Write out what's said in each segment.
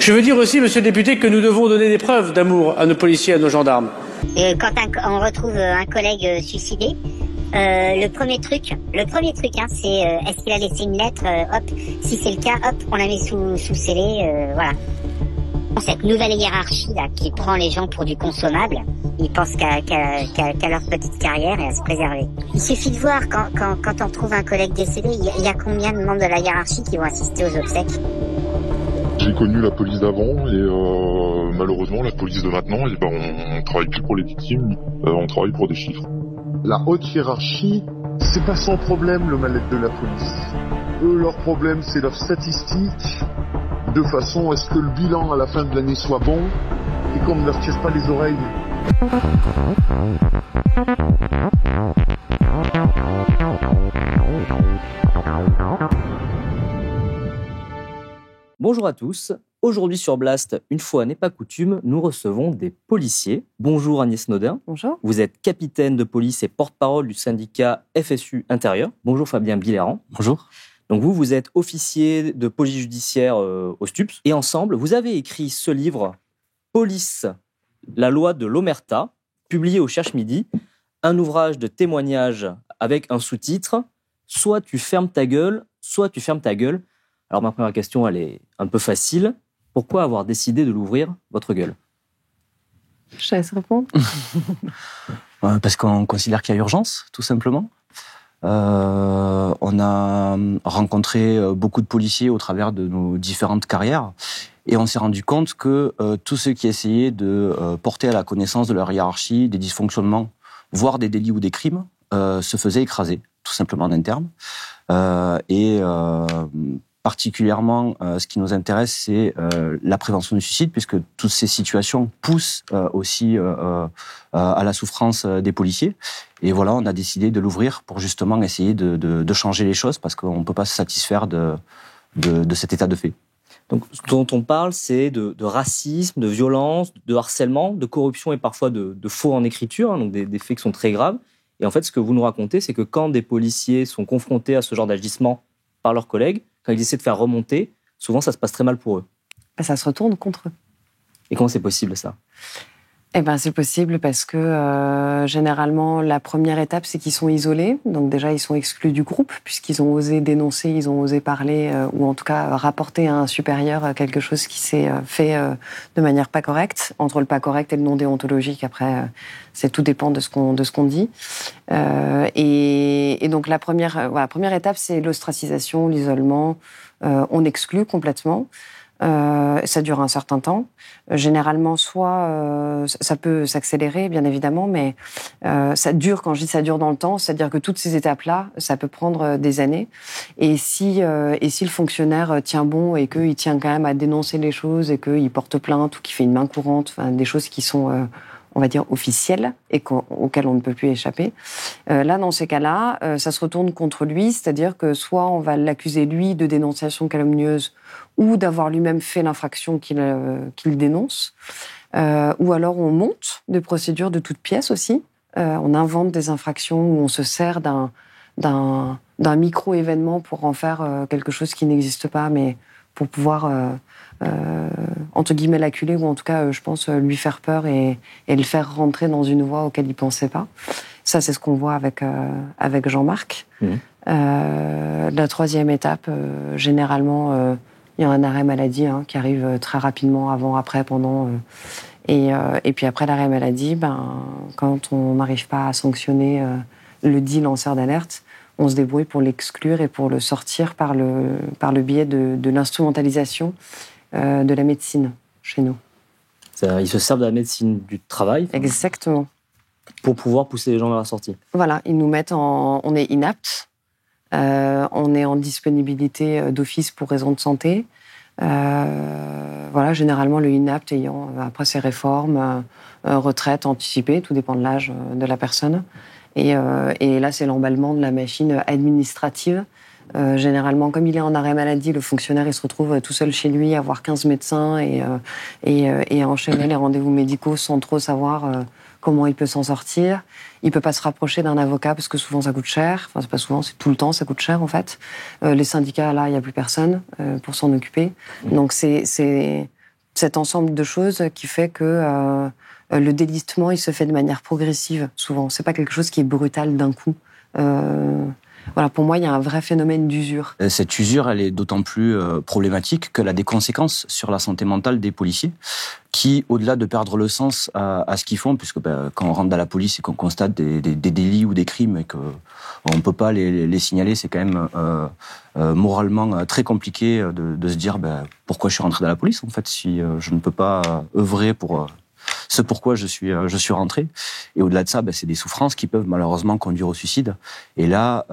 Je veux dire aussi, monsieur le député, que nous devons donner des preuves d'amour à nos policiers et à nos gendarmes. Quand on retrouve un collègue suicidé, le premier truc, c'est est-ce qu'il a laissé une lettre, hop, si c'est le cas, hop, on la met sous scellé, voilà. Cette nouvelle hiérarchie là qui prend les gens pour du consommable, ils pensent qu'à leur petite carrière et à se préserver. Il suffit de voir quand on trouve un collègue décédé, il y a combien de membres de la hiérarchie qui vont assister aux obsèques. J'ai connu la police d'avant et malheureusement la police de maintenant, on travaille plus pour les victimes, on travaille pour des chiffres. La haute hiérarchie, c'est pas son problème le mal-être de la police. Eux, leur problème, c'est leurs statistiques, de façon à ce que le bilan à la fin de l'année soit bon et qu'on ne leur tire pas les oreilles. Bonjour à tous. Aujourd'hui sur Blast, une fois n'est pas coutume, nous recevons des policiers. Bonjour Agnès Naudin. Bonjour. Vous êtes capitaine de police et porte-parole du syndicat FSU Intérieur. Bonjour Fabien Biléran. Bonjour. Donc vous êtes officier de police judiciaire au STUPS. Et ensemble, vous avez écrit ce livre, Police, la loi de l'Omerta, publié au Cherche Midi, un ouvrage de témoignage avec un sous-titre « Soit tu fermes ta gueule, soit tu fermes ta gueule ». Alors ma première question, elle est un peu facile. Pourquoi avoir décidé de l'ouvrir, votre gueule ? Je te laisse répondre. Parce qu'on considère qu'il y a urgence, tout simplement. On a rencontré beaucoup de policiers au travers de nos différentes carrières et on s'est rendu compte que tous ceux qui essayaient de porter à la connaissance de leur hiérarchie des dysfonctionnements, voire des délits ou des crimes, se faisaient écraser, tout simplement en interne. Particulièrement, ce qui nous intéresse, c'est la prévention du suicide, puisque toutes ces situations poussent aussi à la souffrance des policiers. Et voilà, on a décidé de l'ouvrir pour justement essayer de changer les choses, parce qu'on ne peut pas se satisfaire de cet état de fait. Donc, ce dont on parle, c'est de racisme, de violence, de harcèlement, de corruption et parfois de faux en écriture, hein, donc des faits qui sont très graves. Et en fait, ce que vous nous racontez, c'est que quand des policiers sont confrontés à ce genre d'agissement par leurs collègues, quand ils essaient de faire remonter, souvent ça se passe très mal pour eux. Ça se retourne contre eux. Et comment c'est possible ça ? C'est possible parce que généralement la première étape c'est qu'ils sont isolés, donc déjà ils sont exclus du groupe puisqu'ils ont osé dénoncer, ils ont osé parler ou en tout cas rapporter à un supérieur quelque chose qui s'est fait de manière pas correcte. Entre le pas correct et le non déontologique, après tout dépend de ce qu'on dit. Et donc la première étape c'est l'ostracisation, l'isolement, on exclut complètement. Ça dure un certain temps. Généralement, soit ça peut s'accélérer, bien évidemment, mais ça dure. Quand je dis ça dure dans le temps, c'est-à-dire que toutes ces étapes-là, ça peut prendre des années. Et si le fonctionnaire tient bon et qu'il tient quand même à dénoncer les choses et qu'il porte plainte ou qu'il fait une main courante, enfin des choses qui sont on va dire officielles et auxquelles on ne peut plus échapper. Là, dans ces cas-là, ça se retourne contre lui, c'est-à-dire que soit on va l'accuser lui de dénonciation calomnieuse ou d'avoir lui-même fait l'infraction qu'il dénonce, ou alors on monte des procédures de toutes pièces aussi. On invente des infractions où on se sert d'un micro-événement pour en faire quelque chose qui n'existe pas, mais pour pouvoir entre guillemets l'acculer ou en tout cas je pense lui faire peur et le faire rentrer dans une voie auquel il pensait pas. Ça c'est ce qu'on voit avec Jean-Marc. La troisième étape, généralement il y a un arrêt maladie qui arrive très rapidement, avant, après, pendant et puis après l'arrêt maladie, quand on n'arrive pas à sanctionner le dit lanceur d'alerte, on se débrouille pour l'exclure et pour le sortir par le biais de l'instrumentalisation de la médecine chez nous. Ils se servent de la médecine du travail. Exactement. Pour pouvoir pousser les gens vers la sortie. Voilà, ils nous mettent on est inapte, on est en disponibilité d'office pour raison de santé. Voilà, généralement le inapte ayant après ses réformes, retraite anticipée, tout dépend de l'âge de la personne. Et là, c'est l'emballement de la machine administrative. Généralement, comme il est en arrêt maladie, le fonctionnaire il se retrouve tout seul chez lui à voir 15 médecins et à enchaîner les rendez-vous médicaux sans trop savoir comment il peut s'en sortir. Il peut pas se rapprocher d'un avocat parce que souvent ça coûte cher. Enfin, c'est pas souvent, c'est tout le temps, ça coûte cher en fait. Les syndicats, là, il y a plus personne pour s'en occuper. Donc c'est cet ensemble de choses qui fait que le délistement, il se fait de manière progressive, souvent. C'est pas quelque chose qui est brutal d'un coup. Voilà, pour moi, il y a un vrai phénomène d'usure. Cette usure, elle est d'autant plus problématique qu'elle a des conséquences sur la santé mentale des policiers, qui, au-delà de perdre le sens à ce qu'ils font, puisque quand on rentre dans la police et qu'on constate des délits ou des crimes et qu'on ne peut pas les signaler, c'est quand même moralement très compliqué de se dire pourquoi je suis rentré dans la police, en fait, si je ne peux pas œuvrer pour... ce pourquoi je suis rentré. Et au-delà de ça, c'est des souffrances qui peuvent malheureusement conduire au suicide. Et là,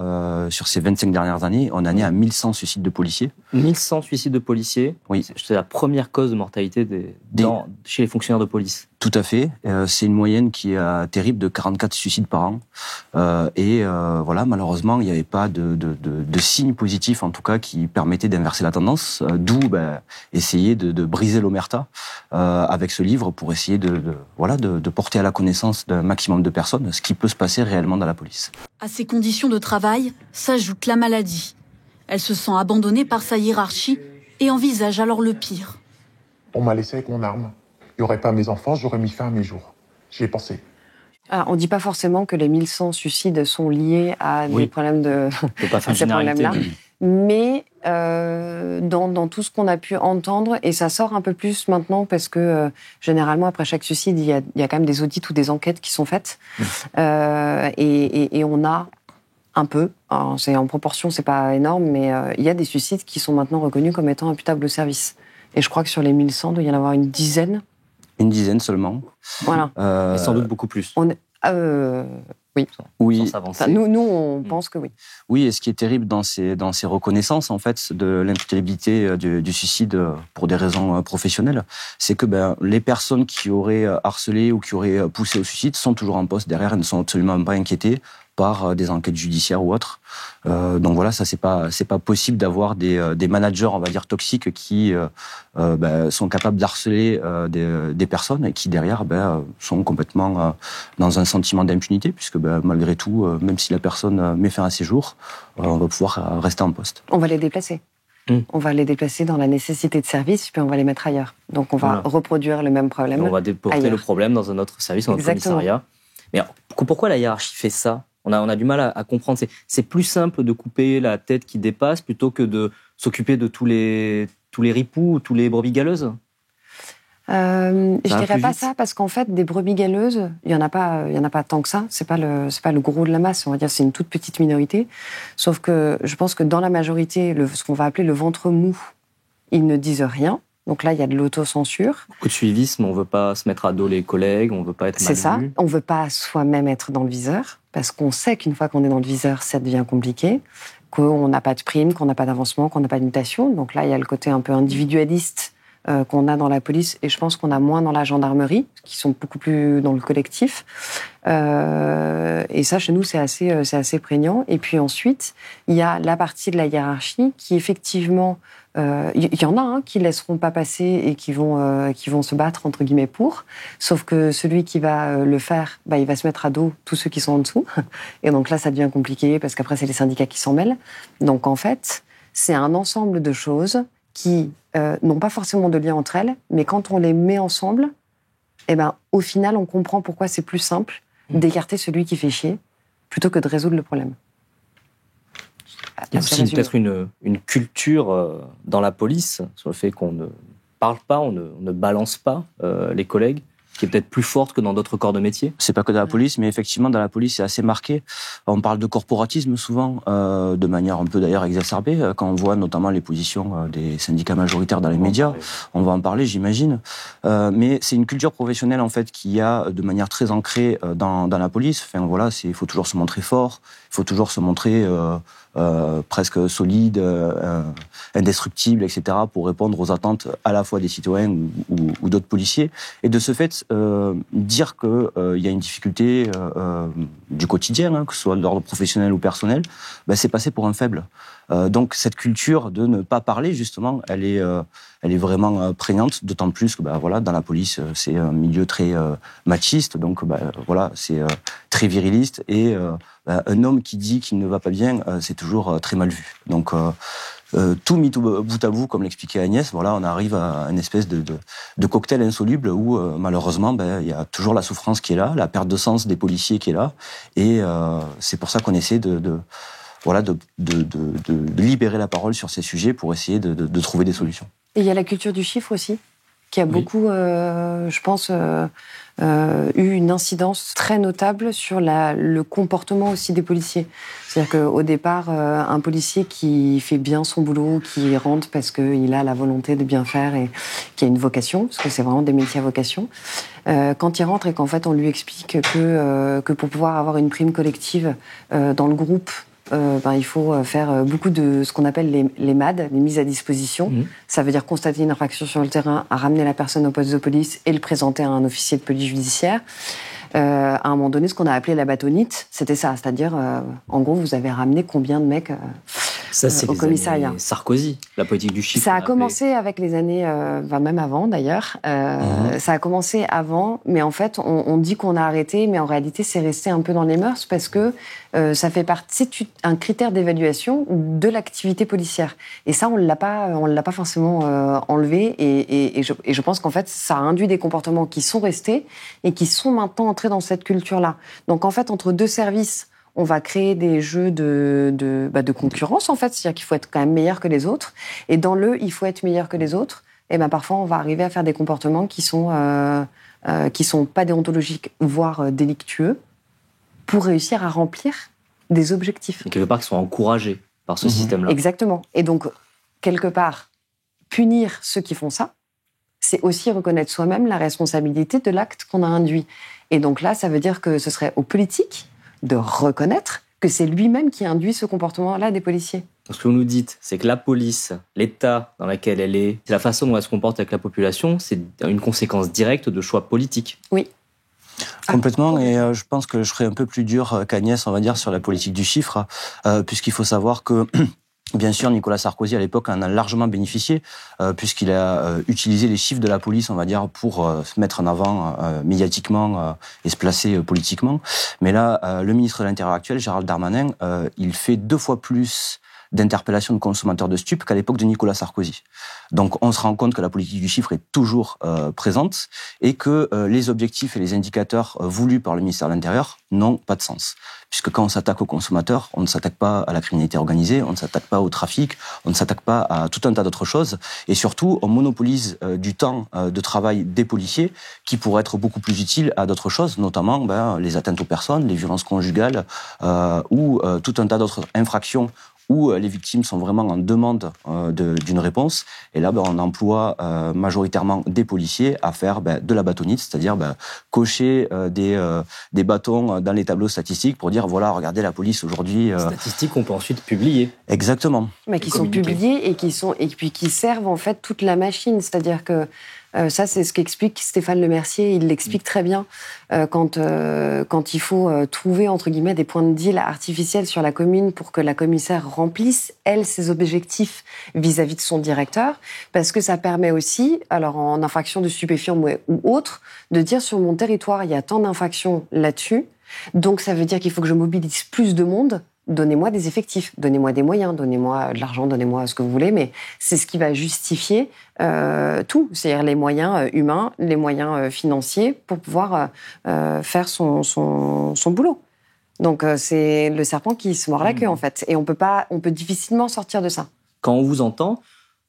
sur ces 25 dernières années, on en est à 1100 suicides de policiers. 1100 suicides de policiers. Oui. C'est la première cause de mortalité chez les fonctionnaires de police. Tout à fait. C'est une moyenne qui est terrible de 44 suicides par an. Voilà, malheureusement, il n'y avait pas de signes positifs, en tout cas, qui permettaient d'inverser la tendance. D'où essayer de briser l'omerta avec ce livre pour essayer de porter à la connaissance d'un maximum de personnes ce qui peut se passer réellement dans la police. À ces conditions de travail s'ajoute la maladie. Elle se sent abandonnée par sa hiérarchie et envisage alors le pire. On m'a laissé avec mon arme. Il n'y aurait pas mes enfants, j'aurais mis fin à mes jours. J'y ai pensé. Alors, on ne dit pas forcément que les 1100 suicides sont liés à des problèmes de... Pas faire ces problèmes-là. Mais dans tout ce qu'on a pu entendre, et ça sort un peu plus maintenant parce que généralement après chaque suicide, il y a quand même des audits ou des enquêtes qui sont faites. Et on a un peu, alors c'est en proportion, c'est pas énorme, mais il y a des suicides qui sont maintenant reconnus comme étant imputables au service. Et je crois que sur les 1100, il doit y en avoir une dizaine. Une dizaine seulement. Voilà. Et sans doute beaucoup plus. Oui. Sans s'avancer. Enfin, nous, on pense que oui. Oui, et ce qui est terrible dans ces reconnaissances, en fait, de l'imputabilité du suicide pour des raisons professionnelles, c'est que les personnes qui auraient harcelé ou qui auraient poussé au suicide sont toujours en poste derrière et ne sont absolument pas inquiétées par des enquêtes judiciaires ou autres. Donc voilà, ça c'est pas possible d'avoir des managers, on va dire toxiques, qui sont capables d'harceler des personnes et qui derrière sont complètement dans un sentiment d'impunité, puisque malgré tout, même si la personne met fin à ses jours, on va pouvoir rester en poste. On va les déplacer. On va les déplacer dans la nécessité de service, puis on va les mettre ailleurs. Donc on va reproduire le même problème. Et on va déporter ailleurs. Le problème dans un autre service, dans un commissariat. Mais alors, pourquoi la hiérarchie fait ça ? On a du mal à comprendre. C'est plus simple de couper la tête qui dépasse plutôt que de s'occuper de tous les ripoux, tous les brebis galeuses. Je dirais pas ça parce qu'en fait, des brebis galeuses, il y en a pas tant que ça. C'est pas le gros de la masse. On va dire c'est une toute petite minorité. Sauf que je pense que dans la majorité, ce qu'on va appeler le ventre mou, ils ne disent rien. Donc là, il y a de l'autocensure. Beaucoup de suivisme, on veut pas se mettre à dos les collègues, on veut pas être mal vu. C'est ça. On veut pas soi-même être dans le viseur, parce qu'on sait qu'une fois qu'on est dans le viseur, ça devient compliqué, qu'on n'a pas de prime, qu'on n'a pas d'avancement, qu'on n'a pas de mutation. Donc là, il y a le côté un peu individualiste qu'on a dans la police, et je pense qu'on a moins dans la gendarmerie, qui sont beaucoup plus dans le collectif. Et ça, chez nous, c'est assez prégnant. Et puis ensuite, il y a la partie de la hiérarchie qui, effectivement, il y en a qui laisseront pas passer et qui vont se battre entre guillemets pour. Sauf que celui qui va le faire, il va se mettre à dos tous ceux qui sont en dessous. Et donc là, ça devient compliqué parce qu'après, c'est les syndicats qui s'en mêlent. Donc en fait, c'est un ensemble de choses qui n'ont pas forcément de lien entre elles, mais quand on les met ensemble, au final, on comprend pourquoi c'est plus simple d'écarter celui qui fait chier plutôt que de résoudre le problème. Il y a aussi peut-être une culture dans la police sur le fait qu'on ne parle pas, on ne balance pas les collègues, qui est peut-être plus forte que dans d'autres corps de métier. C'est pas que dans la police, mais effectivement dans la police c'est assez marqué. On parle de corporatisme souvent, de manière un peu d'ailleurs exacerbée, quand on voit notamment les positions des syndicats majoritaires dans les médias. On va en parler, j'imagine. Mais c'est une culture professionnelle en fait qui a de manière très ancrée dans la police. Enfin voilà, il faut toujours se montrer fort, il faut toujours se montrer presque solide, indestructible, etc., pour répondre aux attentes à la fois des citoyens ou d'autres policiers. Et de ce fait, dire qu'il y a une difficulté du quotidien, que ce soit de l'ordre professionnel ou personnel, c'est passer pour un faible. Donc cette culture de ne pas parler, justement, elle est vraiment prégnante, d'autant plus que dans la police, c'est un milieu très machiste, donc c'est très viriliste, et un homme qui dit qu'il ne va pas bien, c'est toujours très mal vu. Donc tout mis bout à bout, comme l'expliquait Agnès, voilà, on arrive à une espèce de cocktail insoluble où malheureusement, il y a toujours la souffrance qui est là, la perte de sens des policiers qui est là, et c'est pour ça qu'on essaie de libérer la parole sur ces sujets pour essayer de trouver des solutions. Et il y a la culture du chiffre aussi, qui a beaucoup, je pense, eu une incidence très notable sur le comportement aussi des policiers. C'est-à-dire qu'au départ, un policier qui fait bien son boulot, qui rentre parce qu'il a la volonté de bien faire et qui a une vocation, parce que c'est vraiment des métiers à vocation, quand il rentre et qu'en fait on lui explique que pour pouvoir avoir une prime collective dans le groupe, il faut faire beaucoup de ce qu'on appelle les MAD, les mises à disposition. Ça veut dire constater une infraction sur le terrain, ramener la personne au poste de police et le présenter à un officier de police judiciaire. À un moment donné, ce qu'on a appelé la bâtonnite, c'était ça. C'est-à-dire, en gros, vous avez ramené combien de mecs ça, c'est au commissariat. Sarkozy, la politique du chiffre. Ça a commencé avec les années, même avant d'ailleurs. Ça a commencé avant, mais en fait, on dit qu'on a arrêté, mais en réalité, c'est resté un peu dans les mœurs parce que ça fait partie, c'est un critère d'évaluation de l'activité policière. Et ça, on l'a pas forcément enlevé. Et je pense qu'en fait, ça a induit des comportements qui sont restés et qui sont maintenant entrés dans cette culture-là. Donc en fait, entre deux services, on va créer des jeux de concurrence, en fait. C'est-à-dire qu'il faut être quand même meilleur que les autres. Et dans il faut être meilleur que les autres, et parfois, on va arriver à faire des comportements qui sont pas déontologiques, voire délictueux, pour réussir à remplir des objectifs. Et quelque part, qui sont encouragés par ce système-là. Exactement. Et donc, quelque part, punir ceux qui font ça, c'est aussi reconnaître soi-même la responsabilité de l'acte qu'on a induit. Et donc là, ça veut dire que ce serait aux politiques de reconnaître que c'est lui-même qui induit ce comportement-là des policiers. Ce que vous nous dites, c'est que la police, l'état dans lequel elle est, la façon dont elle se comporte avec la population, c'est une conséquence directe de choix politiques. Oui. Complètement, et je pense que je serais un peu plus dur qu'Agnès, on va dire, sur la politique du chiffre, puisqu'il faut savoir que bien sûr, Nicolas Sarkozy, à l'époque, en a largement bénéficié, puisqu'il a utilisé les chiffres de la police, on va dire, pour se mettre en avant médiatiquement et se placer politiquement. Mais là, le ministre de l'Intérieur actuel, Gérald Darmanin, il fait 2 fois plus d'interpellations de consommateurs de stupes qu'à l'époque de Nicolas Sarkozy. Donc on se rend compte que la politique du chiffre est toujours présente et que les objectifs et les indicateurs voulus par le ministère de l'Intérieur n'ont pas de sens. Puisque quand on s'attaque aux consommateurs, on ne s'attaque pas à la criminalité organisée, on ne s'attaque pas au trafic, on ne s'attaque pas à tout un tas d'autres choses. Et surtout, on monopolise du temps de travail des policiers qui pourrait être beaucoup plus utile à d'autres choses, notamment les atteintes aux personnes, les violences conjugales ou tout un tas d'autres infractions où les victimes sont vraiment en demande d'une réponse. Et là, on emploie majoritairement des policiers à faire de la bâtonnite, c'est-à-dire cocher des bâtons dans les tableaux statistiques pour dire, voilà, regardez la police aujourd'hui. Statistiques qu'on peut ensuite publier. Exactement. Mais qui sont publiées et puis qui servent en fait toute la machine. C'est-à-dire que ça, c'est ce qu'explique Stéphane Lemercier. Il l'explique très bien quand il faut trouver, entre guillemets, des points de deal artificiels sur la commune pour que la commissaire remplisse, elle, ses objectifs vis-à-vis de son directeur. Parce que ça permet aussi, alors en infraction de stupéfiants ou autre, de dire sur mon territoire, il y a tant d'infractions là-dessus. Donc ça veut dire qu'il faut que je mobilise plus de monde. Donnez-moi des effectifs, donnez-moi des moyens, donnez-moi de l'argent, donnez-moi ce que vous voulez, mais c'est ce qui va justifier tout, c'est-à-dire les moyens humains, les moyens financiers pour pouvoir faire son boulot. Donc c'est le serpent qui se mord la queue en fait, et on peut difficilement sortir de ça. Quand on vous entend,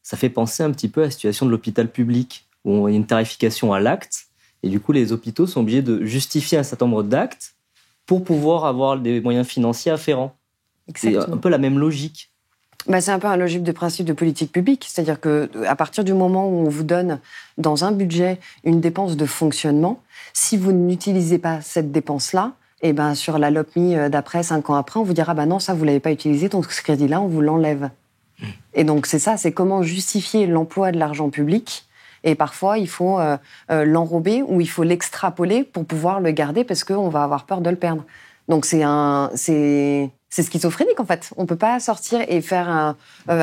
ça fait penser un petit peu à la situation de l'hôpital public, où il y a une tarification à l'acte, et du coup les hôpitaux sont obligés de justifier un certain nombre d'actes pour pouvoir avoir des moyens financiers afférents. Exactement. C'est un peu la même logique. C'est un peu un logique de principe de politique publique. C'est-à-dire qu'à partir du moment où on vous donne dans un budget une dépense de fonctionnement, si vous n'utilisez pas cette dépense-là, sur la LOPMI d'après, 5 ans après, on vous dira non, ça, vous ne l'avez pas utilisé, donc ce crédit-là, on vous l'enlève. Et donc c'est ça, c'est comment justifier l'emploi de l'argent public. Et parfois, il faut l'enrober ou il faut l'extrapoler pour pouvoir le garder parce qu'on va avoir peur de le perdre. Donc c'est schizophrénique en fait. On peut pas sortir et faire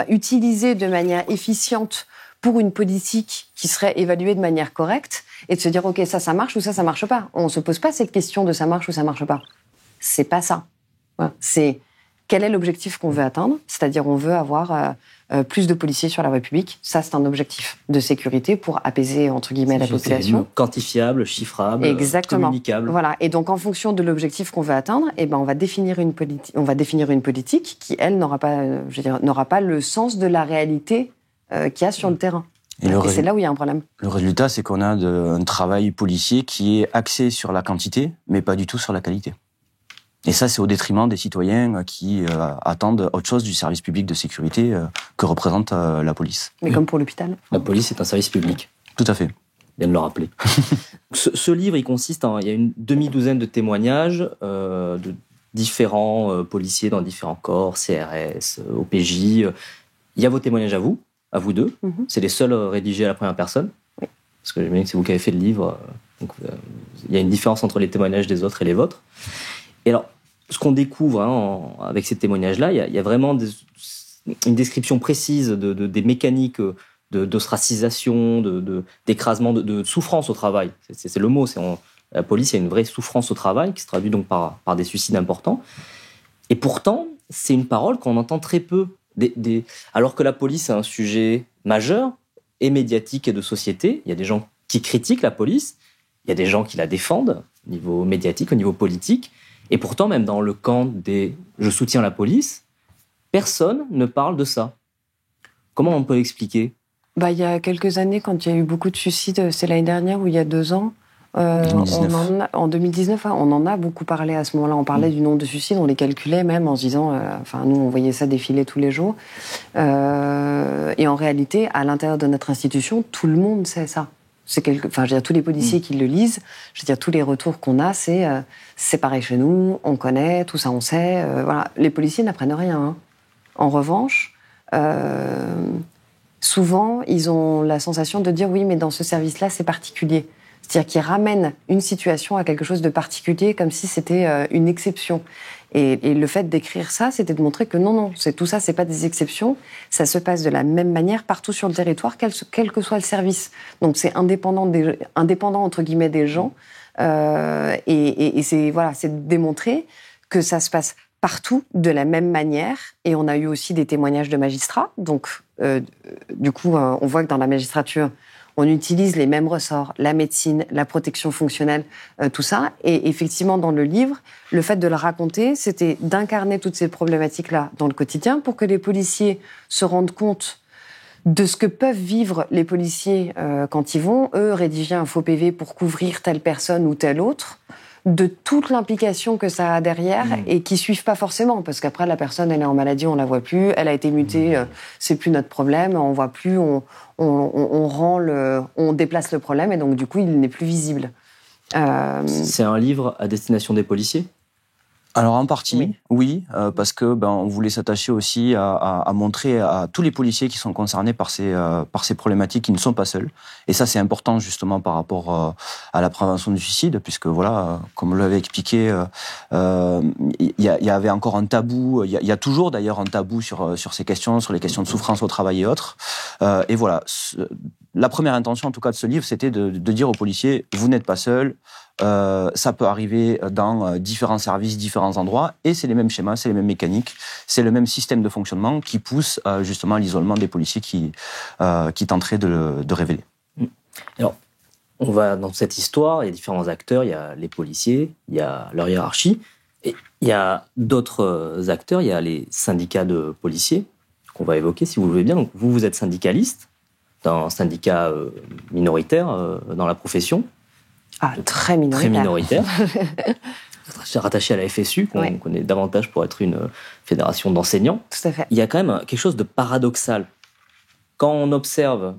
utiliser de manière efficiente pour une politique qui serait évaluée de manière correcte et de se dire ok, ça marche ou ça marche pas. On se pose pas cette question de ça marche ou ça marche pas. C'est pas ça. C'est quel est l'objectif qu'on veut atteindre, c'est-à-dire on veut avoir plus de policiers sur la voie publique. Ça, c'est un objectif de sécurité pour apaiser, entre guillemets, la population. Quantifiable, chiffrable, exactement. Communicable. Voilà. Et donc, en fonction de l'objectif qu'on veut atteindre, on va définir une politique qui, elle, n'aura pas le sens de la réalité qu'il y a sur le terrain. Et c'est là où il y a un problème. Le résultat, c'est qu'on a un travail policier qui est axé sur la quantité, mais pas du tout sur la qualité. Et ça, c'est au détriment des citoyens qui attendent autre chose du service public de sécurité que représente la police. Mais comme pour l'hôpital. La police est un service public. Tout à fait. Bien de le rappeler. Ce livre, il consiste il y a une demi-douzaine de témoignages de différents policiers dans différents corps, CRS, OPJ. Il y a vos témoignages à vous deux. Mm-hmm. C'est les seuls rédigés à la première personne. Oui. Parce que j'imagine que c'est vous qui avez fait le livre. Donc, il y a une différence entre les témoignages des autres et les vôtres. Et alors, ce qu'on découvre avec ces témoignages-là, il y a vraiment une description précise des mécaniques d'ostracisation, d'écrasement, de souffrance au travail. C'est le mot. La police, il y a une vraie souffrance au travail qui se traduit donc par des suicides importants. Et pourtant, c'est une parole qu'on entend très peu. Alors que la police est un sujet majeur et médiatique et de société, il y a des gens qui critiquent la police, il y a des gens qui la défendent au niveau médiatique, au niveau politique. Et pourtant, même dans le camp des « je soutiens la police », personne ne parle de ça. Comment on peut l'expliquer ? Il y a quelques années, quand il y a eu beaucoup de suicides, c'est l'année dernière ou il y a 2 ans, en 2019, on en a beaucoup parlé à ce moment-là. On parlait du nombre de suicides, on les calculait même en se disant... nous, on voyait ça défiler tous les jours. Et en réalité, à l'intérieur de notre institution, tout le monde sait ça. Tous les policiers qui le lisent, tous les retours qu'on a, c'est pareil chez nous, on connaît, tout ça on sait. Voilà. Les policiers n'apprennent rien. En revanche, souvent, ils ont la sensation de dire oui, mais dans ce service-là, c'est particulier. C'est-à-dire qu'ils ramènent une situation à quelque chose de particulier, comme si c'était une exception. Et le fait d'écrire ça, c'était de montrer que non, tout ça, c'est pas des exceptions. Ça se passe de la même manière partout sur le territoire, quel que soit le service. Donc c'est indépendant entre guillemets des gens. Et c'est de démontrer que ça se passe partout de la même manière. Et on a eu aussi des témoignages de magistrats. Donc du coup, on voit que dans la magistrature, on utilise les mêmes ressorts, la médecine, la protection fonctionnelle, tout ça. Et effectivement, dans le livre, le fait de le raconter, c'était d'incarner toutes ces problématiques-là dans le quotidien pour que les policiers se rendent compte de ce que peuvent vivre les policiers quand ils vont, eux, rédiger un faux PV pour couvrir telle personne ou telle autre, de toute l'implication que ça a derrière et qui suivent pas forcément, parce qu'après la personne elle est en maladie, on la voit plus, elle a été mutée, c'est plus notre problème, on voit plus, on déplace le problème et donc du coup il n'est plus visible. C'est un livre à destination des policiers ? Alors en partie, oui, parce que on voulait s'attacher aussi à montrer à tous les policiers qui sont concernés par ces problématiques qu'ils ne sont pas seuls. Et ça, c'est important justement par rapport à la prévention du suicide, puisque voilà, comme vous l'avez expliqué, il y avait encore un tabou. Il y a toujours d'ailleurs un tabou sur ces questions, sur les questions de souffrance au travail et autres. Et voilà, la première intention en tout cas de ce livre, c'était de dire aux policiers, vous n'êtes pas seuls. Ça peut arriver dans différents services, différents endroits, et c'est les mêmes schémas, c'est les mêmes mécaniques, c'est le même système de fonctionnement qui pousse justement à l'isolement des policiers qui tenteraient de révéler. Alors, on va dans cette histoire, il y a différents acteurs, il y a les policiers, il y a leur hiérarchie, et il y a d'autres acteurs, il y a les syndicats de policiers, qu'on va évoquer si vous le voulez bien. Donc vous êtes syndicaliste, dans un syndicat minoritaire dans la profession. Ah, très minoritaire. Très minoritaire. Rattaché à la FSU, qu'on connaît davantage pour être une fédération d'enseignants. Tout à fait. Il y a quand même quelque chose de paradoxal. Quand on observe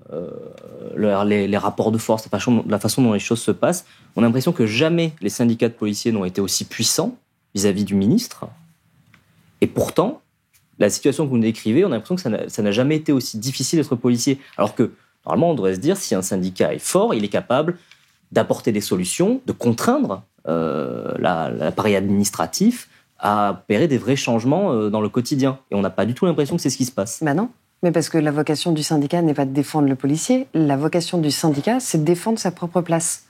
les rapports de force, la façon dont les choses se passent, on a l'impression que jamais les syndicats de policiers n'ont été aussi puissants vis-à-vis du ministre. Et pourtant, la situation que vous nous décrivez, on a l'impression que ça n'a jamais été aussi difficile d'être policier. Alors que, normalement, on devrait se dire, si un syndicat est fort, il est capable d'apporter des solutions, de contraindre l'appareil administratif à opérer des vrais changements dans le quotidien. Et on n'a pas du tout l'impression que c'est ce qui se passe. Ben non, mais parce que la vocation du syndicat n'est pas de défendre le policier, la vocation du syndicat, c'est de défendre sa propre place.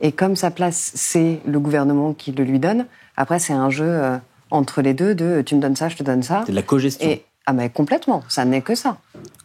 Et comme sa place, c'est le gouvernement qui le lui donne, après c'est un jeu entre les deux de tu me donnes ça, je te donne ça. C'est de la cogestion. Mais complètement, ça n'est que ça.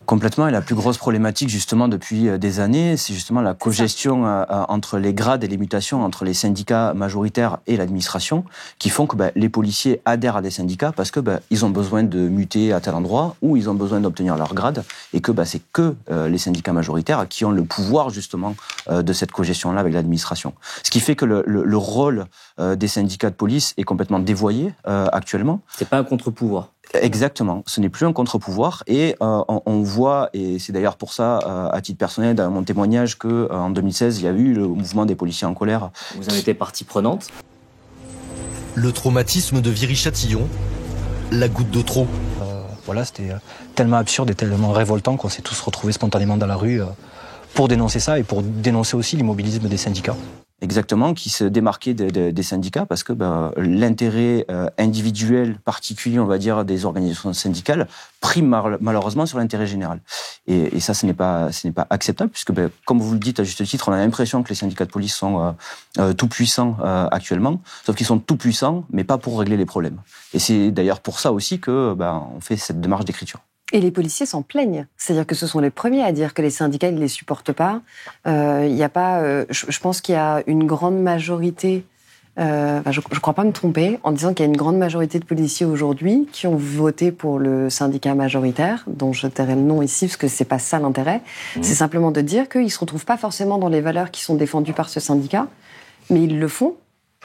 Complètement, et la plus grosse problématique justement depuis des années, c'est justement la cogestion entre les grades et les mutations entre les syndicats majoritaires et l'administration, qui font que les policiers adhèrent à des syndicats parce que ils ont besoin de muter à tel endroit ou ils ont besoin d'obtenir leur grade, et que c'est que les syndicats majoritaires qui ont le pouvoir justement de cette cogestion-là avec l'administration. Ce qui fait que le rôle des syndicats de police est complètement dévoyé actuellement. C'est pas un contre-pouvoir. Exactement, ce n'est plus un contre-pouvoir, et on voit, et c'est d'ailleurs pour ça, à titre personnel, dans mon témoignage, qu'en 2016, il y a eu le mouvement des policiers en colère. Vous en étiez partie prenante. Le traumatisme de Viry-Châtillon, la goutte de trop. C'était tellement absurde et tellement révoltant qu'on s'est tous retrouvés spontanément dans la rue pour dénoncer ça et pour dénoncer aussi l'immobilisme des syndicats. Exactement, qui se démarquait des syndicats parce que l'intérêt individuel particulier, on va dire, des organisations syndicales prime malheureusement sur l'intérêt général. Et ça, ce n'est pas acceptable puisque, comme vous le dites à juste titre, on a l'impression que les syndicats de police sont tout puissants actuellement, sauf qu'ils sont tout puissants, mais pas pour régler les problèmes. Et c'est d'ailleurs pour ça aussi que on fait cette démarche d'écriture. Et les policiers s'en plaignent. C'est-à-dire que ce sont les premiers à dire que les syndicats ne les supportent pas. Y a pas, je pense qu'il y a une grande majorité, je ne crois pas me tromper, en disant qu'il y a une grande majorité de policiers aujourd'hui qui ont voté pour le syndicat majoritaire, dont je tairai le nom ici parce que ce n'est pas ça l'intérêt. C'est simplement de dire qu'ils ne se retrouvent pas forcément dans les valeurs qui sont défendues par ce syndicat, mais ils le font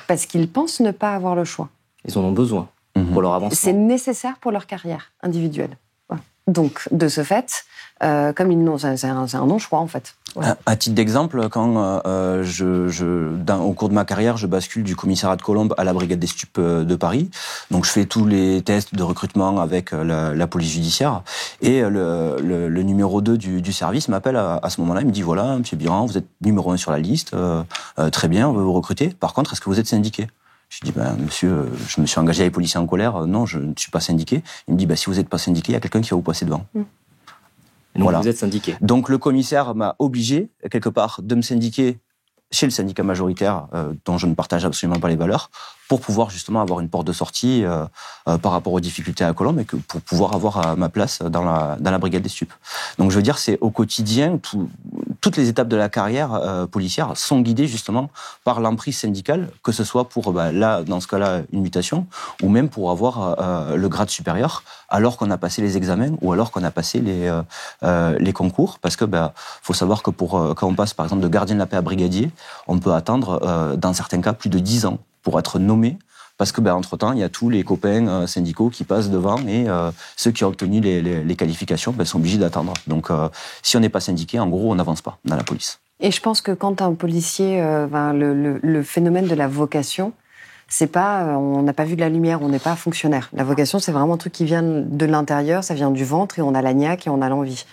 parce qu'ils pensent ne pas avoir le choix. Ils en ont besoin pour leur avancement. C'est nécessaire pour leur carrière individuelle. Donc, de ce fait, comme ils n'ont, c'est un non-choix, en fait. Voilà. À titre d'exemple, quand au cours de ma carrière, je bascule du commissariat de Colombes à la brigade des stupes de Paris. Donc, je fais tous les tests de recrutement avec la police judiciaire. Et le numéro 2 du service m'appelle à ce moment-là. Il me dit, voilà, monsieur Biran, vous êtes numéro 1 sur la liste. Très bien, on veut vous recruter. Par contre, est-ce que vous êtes syndiqué ? Je dis, monsieur, je me suis engagé avec les policiers en colère. Non, je ne suis pas syndiqué. Il me dit, si vous n'êtes pas syndiqué, il y a quelqu'un qui va vous passer devant. Et donc, vous êtes syndiqué. Donc, le commissaire m'a obligé, quelque part, de me syndiquer chez le syndicat majoritaire, dont je ne partage absolument pas les valeurs, pour pouvoir justement avoir une porte de sortie par rapport aux difficultés à Colombes et pour pouvoir avoir ma place dans la brigade des stupes. Donc, je veux dire, c'est au quotidien, toutes les étapes de la carrière policière sont guidées justement par l'emprise syndicale, que ce soit pour, là, dans ce cas-là, une mutation, ou même pour avoir le grade supérieur, alors qu'on a passé les examens ou alors qu'on a passé les concours. Parce que faut savoir que quand on passe, par exemple, de gardien de la paix à brigadier, on peut attendre, dans certains cas, plus de 10 ans pour être nommé. Parce que, entre-temps, il y a tous les copains syndicaux qui passent devant et ceux qui ont obtenu les qualifications sont obligés d'attendre. Donc, si on n'est pas syndiqué, en gros, on n'avance pas dans la police. Et je pense que quand un policier, le phénomène de la vocation, c'est pas, on n'a pas vu de la lumière, on n'est pas fonctionnaire. La vocation, c'est vraiment un truc qui vient de l'intérieur, ça vient du ventre et on a la niaque et on a l'envie.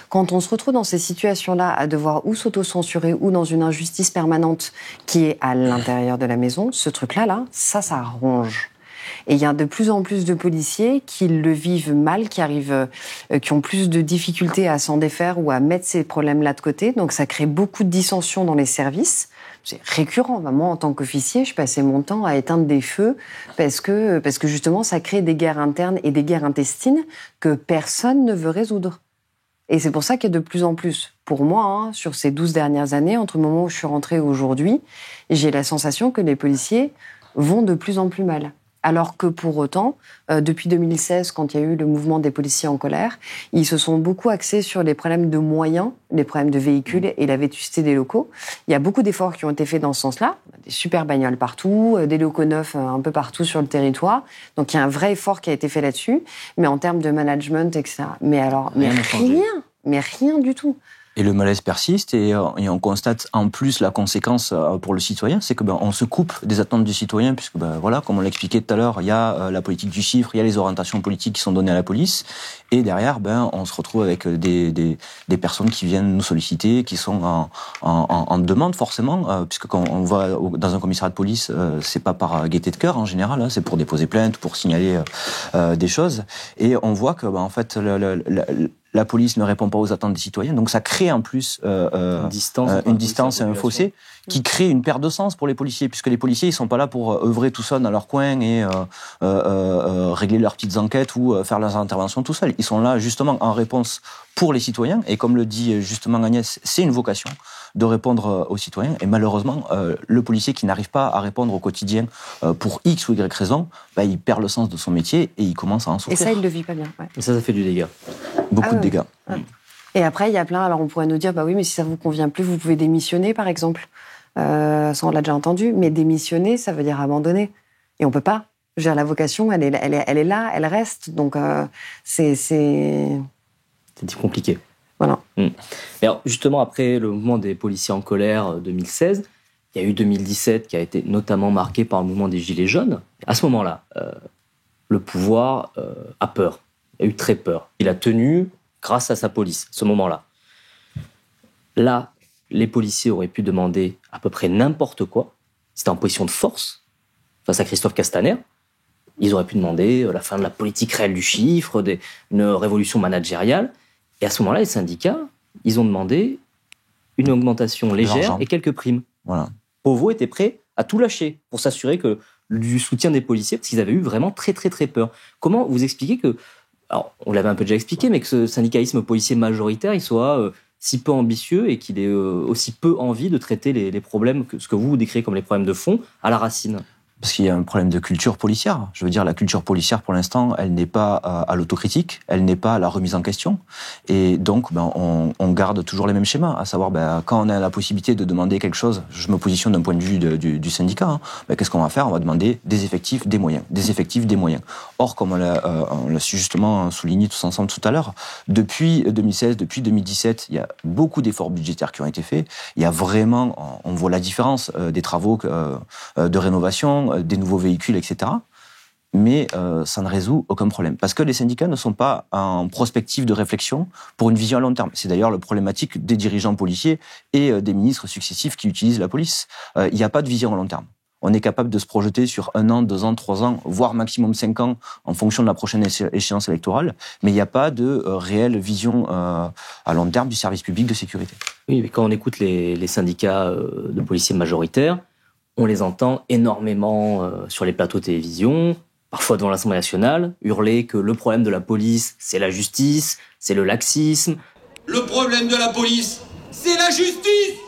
Quand on se retrouve dans ces situations-là à devoir ou s'auto-censurer ou dans une injustice permanente qui est à l'intérieur de la maison, ce truc-là, ça ronge. Et il y a de plus en plus de policiers qui le vivent mal, qui ont plus de difficultés à s'en défaire ou à mettre ces problèmes-là de côté. Donc ça crée beaucoup de dissensions dans les services. C'est récurrent. Moi, en tant qu'officier, je passais mon temps à éteindre des feux parce que justement, ça crée des guerres internes et des guerres intestines que personne ne veut résoudre. Et c'est pour ça qu'il y a de plus en plus, pour moi, sur ces 12 dernières années, entre le moment où je suis rentrée et aujourd'hui, j'ai la sensation que les policiers vont de plus en plus mal. Alors que pour autant, depuis 2016, quand il y a eu le mouvement des policiers en colère, ils se sont beaucoup axés sur les problèmes de moyens, les problèmes de véhicules et la vétusté des locaux. Il y a beaucoup d'efforts qui ont été faits dans ce sens-là. Des super bagnoles partout, des locaux neufs un peu partout sur le territoire. Donc il y a un vrai effort qui a été fait là-dessus. Mais en termes de management, etc. Mais rien du tout. Et le malaise persiste et on constate en plus la conséquence pour le citoyen, c'est que on se coupe des attentes du citoyen puisque comme on l'expliquait tout à l'heure, il y a la politique du chiffre, il y a les orientations politiques qui sont données à la police et derrière on se retrouve avec des personnes qui viennent nous solliciter, qui sont en demande forcément puisque quand on va dans un commissariat de police, c'est pas par gaieté de cœur en général, c'est pour déposer plainte, pour signaler des choses et on voit que en fait la police ne répond pas aux attentes des citoyens. Donc ça crée en plus une distance et un fossé qui crée une perte de sens pour les policiers, puisque les policiers ils sont pas là pour œuvrer tout seuls dans leur coin et régler leurs petites enquêtes ou faire leurs interventions tout seuls. Ils sont là justement en réponse pour les citoyens, et comme le dit justement Agnès, c'est une vocation de répondre aux citoyens, et malheureusement le policier qui n'arrive pas à répondre au quotidien pour X ou Y raison, il perd le sens de son métier et il commence à en souffrir. Et ça, il le vit pas bien. Ouais. Et ça fait du dégât. Beaucoup de dégâts. Ouais. Et après, il y a plein, alors on pourrait nous dire, oui, mais si ça vous convient plus, vous pouvez démissionner, par exemple. Ça, on l'a déjà entendu, mais démissionner, ça veut dire abandonner. Et on peut pas. Je veux dire, la vocation, elle est là, elle reste. Donc, c'est compliqué. Voilà. Mais alors, justement, après le mouvement des policiers en colère 2016, il y a eu 2017 qui a été notamment marqué par le mouvement des Gilets jaunes. À ce moment-là, le pouvoir a peur. Il a eu très peur. Il a tenu grâce à sa police, ce moment-là. Là, les policiers auraient pu demander à peu près n'importe quoi. C'était en position de force face à Christophe Castaner. Ils auraient pu demander la fin de la politique réelle du chiffre, une révolution managériale. Et à ce moment-là, les syndicats, ils ont demandé une augmentation légère et quelques primes. Voilà. Provo était prêt à tout lâcher pour s'assurer du soutien des policiers, parce qu'ils avaient eu vraiment très très très peur. Comment vous expliquez que, alors on l'avait un peu déjà expliqué, mais que ce syndicalisme policier majoritaire, il soit si peu ambitieux et qu'il ait aussi peu envie de traiter les problèmes, ce que vous décrivez comme les problèmes de fond, à la racine? Parce qu'il y a un problème de culture policière. Je veux dire, la culture policière, pour l'instant, elle n'est pas à l'autocritique, elle n'est pas à la remise en question. Et donc, on garde toujours les mêmes schémas, à savoir, quand on a la possibilité de demander quelque chose, je me positionne d'un point de vue du syndicat, qu'est-ce qu'on va faire? On va demander des effectifs, des moyens. Des effectifs, des moyens. Or, comme on l'a justement souligné tous ensemble tout à l'heure, depuis 2016, depuis 2017, il y a beaucoup d'efforts budgétaires qui ont été faits. Il y a vraiment, on voit la différence des travaux de rénovation, des nouveaux véhicules, etc. Mais ça ne résout aucun problème. Parce que les syndicats ne sont pas en prospective de réflexion pour une vision à long terme. C'est d'ailleurs la problématique des dirigeants policiers et des ministres successifs qui utilisent la police. Il n'y a pas de vision à long terme. On est capable de se projeter sur 1 an, 2 ans, 3 ans, voire maximum 5 ans en fonction de la prochaine échéance électorale. Mais il n'y a pas de réelle vision à long terme du service public de sécurité. Oui, mais quand on écoute les syndicats de policiers majoritaires, on les entend énormément sur les plateaux de télévision, parfois devant l'Assemblée nationale, hurler que le problème de la police, c'est la justice, c'est le laxisme. Le problème de la police, c'est la justice!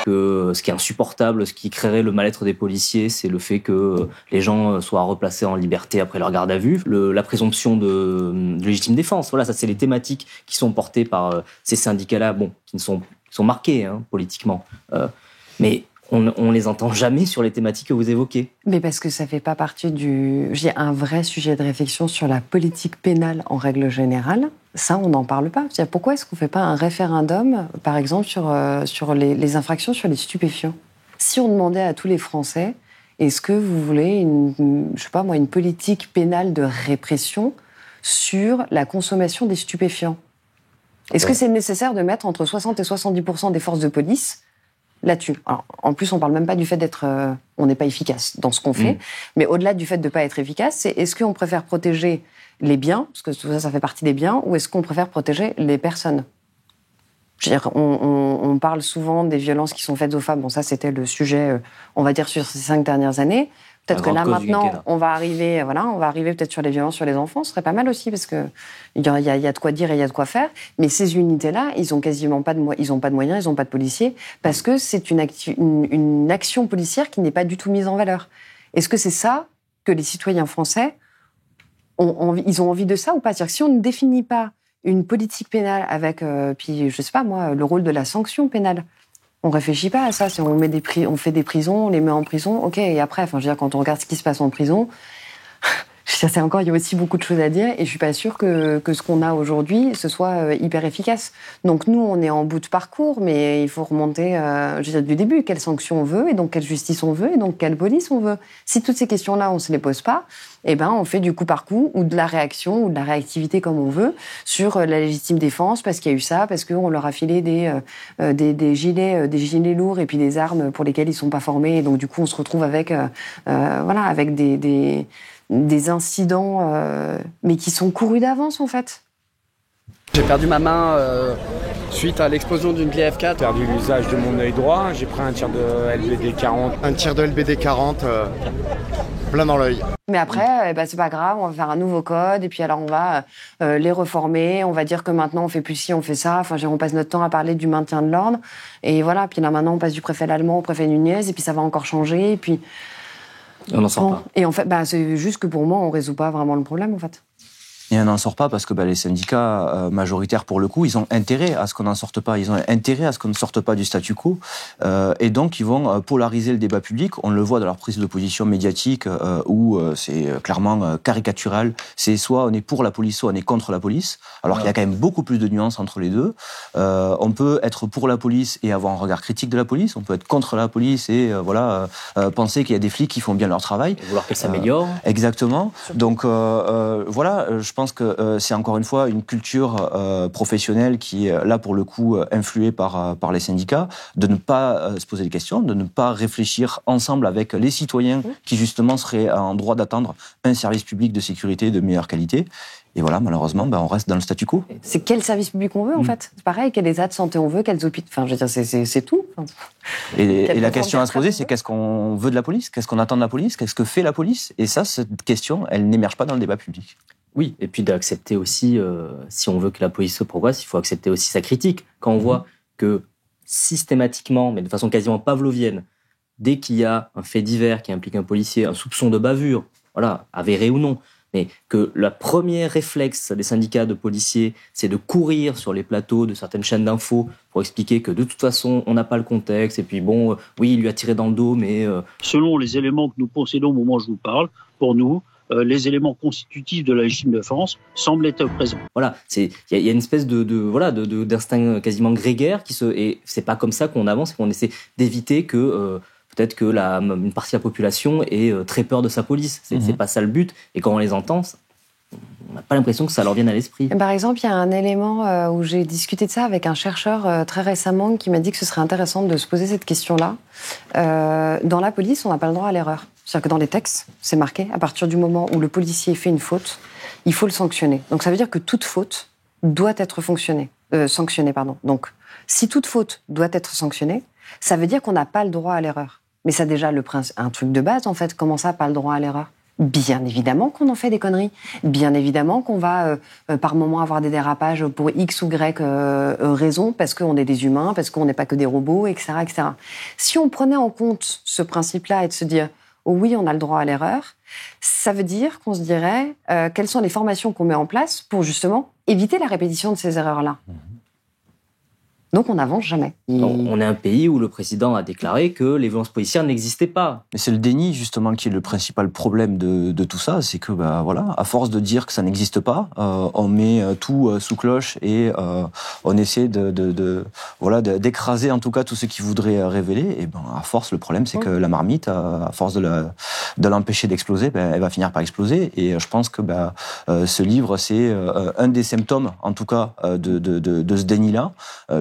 Que ce qui est insupportable, ce qui créerait le mal-être des policiers, c'est le fait que les gens soient replacés en liberté après leur garde à vue, la présomption de légitime défense. Voilà, ça c'est les thématiques qui sont portées par ces syndicats-là, qui sont marqués politiquement. Mais on les entend jamais sur les thématiques que vous évoquez. Mais parce que ça fait pas partie j'ai un vrai sujet de réflexion sur la politique pénale en règle générale. Ça, on n'en parle pas. C'est-à-dire, pourquoi est-ce qu'on fait pas un référendum, par exemple, sur les infractions sur les stupéfiants? Si on demandait à tous les Français, est-ce que vous voulez une politique pénale de répression sur la consommation des stupéfiants? Est-ce que c'est nécessaire de mettre entre 60 et 70% des forces de police là-dessus? Alors, en plus, on parle même pas du fait on n'est pas efficace dans ce qu'on fait, mais au-delà du fait de pas être efficace, c'est est-ce qu'on préfère protéger les biens, parce que tout ça fait partie des biens, ou est-ce qu'on préfère protéger les personnes? Je veux dire, on parle souvent des violences qui sont faites aux femmes. Bon, ça, c'était le sujet, on va dire, sur ces 5 dernières années. Peut-être que là, maintenant, on va arriver peut-être sur les violences sur les enfants. Ce serait pas mal aussi, parce que il y a de quoi dire et il y a de quoi faire. Mais ces unités-là, ils ont quasiment pas de moyens, ils ont pas de policiers, parce que c'est une action policière qui n'est pas du tout mise en valeur. Est-ce que c'est ça que les citoyens français ils ont envie de ça ou pas? C'est-à-dire que si on ne définit pas une politique pénale avec, puis je sais pas moi, le rôle de la sanction pénale, on réfléchit pas à ça. Si on fait des prisons, on les met en prison, ok. Et après, je veux dire, quand on regarde ce qui se passe en prison, il y a aussi beaucoup de choses à dire, et je suis pas sûre que ce qu'on a aujourd'hui, ce soit hyper efficace. Donc nous, on est en bout de parcours, mais il faut remonter, du début. Quelle sanction on veut, et donc quelle justice on veut, et donc quelle police on veut. Si toutes ces questions-là, on se les pose pas, on fait du coup par coup, ou de la réaction, ou de la réactivité comme on veut, sur la légitime défense, parce qu'il y a eu ça, parce qu'on leur a filé des gilets lourds, et puis des armes pour lesquelles ils sont pas formés, et donc du coup, on se retrouve avec des incidents, mais qui sont courus d'avance, en fait. J'ai perdu ma main suite à l'explosion d'une PF4. J'ai perdu l'usage de mon œil droit, j'ai pris un tir de LBD 40. Un tir de LBD 40, plein dans l'œil. Mais après, c'est pas grave, on va faire un nouveau code, et puis alors on va les reformer, on va dire que maintenant on fait plus ci, on fait ça, enfin on passe notre temps à parler du maintien de l'ordre, et voilà, puis là maintenant on passe du préfet Lallemand au préfet Nunez, et puis ça va encore changer, et puis... On n'en sort pas. Et en fait, c'est juste que pour moi, on résout pas vraiment le problème, en fait. Et on n'en sort pas parce que les syndicats majoritaires, pour le coup, ils ont intérêt à ce qu'on n'en sorte pas. Ils ont intérêt à ce qu'on ne sorte pas du statu quo. Et donc, ils vont polariser le débat public. On le voit dans leur prise de position médiatique où c'est clairement caricatural. C'est soit on est pour la police, soit on est contre la police. Alors qu'il y a quand même beaucoup plus de nuances entre les deux. On peut être pour la police et avoir un regard critique de la police. On peut être contre la police et penser qu'il y a des flics qui font bien leur travail. Et vouloir qu'elle s'améliore. Exactement. Donc, je pense que c'est encore une fois une culture professionnelle qui est là pour le coup influée par les syndicats, de ne pas se poser des questions, de ne pas réfléchir ensemble avec les citoyens qui justement seraient en droit d'attendre un service public de sécurité de meilleure qualité. Et voilà, malheureusement, on reste dans le statu quo. C'est quel service public on veut, en fait. C'est pareil, quel état de santé on veut, quels hôpitaux... Enfin, je veux dire, c'est tout. Et la question à se poser, c'est qu'est-ce qu'on veut de la police ? Qu'est-ce qu'on attend de la police ? Qu'est-ce que fait la police ? Et ça, cette question, elle n'émerge pas dans le débat public. Oui, et puis d'accepter aussi, si on veut que la police se progresse, il faut accepter aussi sa critique. Quand on voit que systématiquement, mais de façon quasiment pavlovienne, dès qu'il y a un fait divers qui implique un policier, un soupçon de bavure, voilà, avéré ou non, mais que le premier réflexe des syndicats de policiers, c'est de courir sur les plateaux de certaines chaînes d'infos pour expliquer que de toute façon, on n'a pas le contexte, et puis bon, oui, il lui a tiré dans le dos, mais... Selon les éléments que nous possédons au moment où je vous parle, pour nous, les éléments constitutifs de la légitime défense semblent être présents. Voilà, il y a une espèce d'instinct quasiment grégaire et c'est pas comme ça qu'on avance, qu'on essaie d'éviter que peut-être que une partie de la population ait très peur de sa police. C'est pas ça le but. Et quand on les entend, on n'a pas l'impression que ça leur vienne à l'esprit. Par exemple, il y a un élément où j'ai discuté de ça avec un chercheur très récemment qui m'a dit que ce serait intéressant de se poser cette question-là. Dans la police, on n'a pas le droit à l'erreur. C'est-à-dire que dans les textes, c'est marqué, à partir du moment où le policier fait une faute, il faut le sanctionner. Donc ça veut dire que toute faute doit être sanctionnée. Donc, si toute faute doit être sanctionnée, ça veut dire qu'on n'a pas le droit à l'erreur. Mais ça déjà un truc de base, en fait. Comment ça, pas le droit à l'erreur ? Bien évidemment qu'on en fait des conneries. Bien évidemment qu'on va par moment avoir des dérapages pour X ou Y raison, parce qu'on est des humains, parce qu'on n'est pas que des robots, etc., etc. Si on prenait en compte ce principe-là et de se dire « oh oui, on a le droit à l'erreur », ça veut dire qu'on se dirait quelles sont les formations qu'on met en place pour justement éviter la répétition de ces erreurs-là. Donc on n'avance jamais. On est un pays où le président a déclaré que les violences policières n'existaient pas. Mais c'est le déni justement qui est le principal problème de tout ça, c'est que à force de dire que ça n'existe pas, on met tout sous cloche et on essaie d'écraser en tout cas tout ce qui voudrait révéler. Et à force, le problème c'est que la marmite, à force de l'empêcher d'exploser, elle va finir par exploser. Et je pense que ce livre c'est un des symptômes en tout cas de ce déni-là,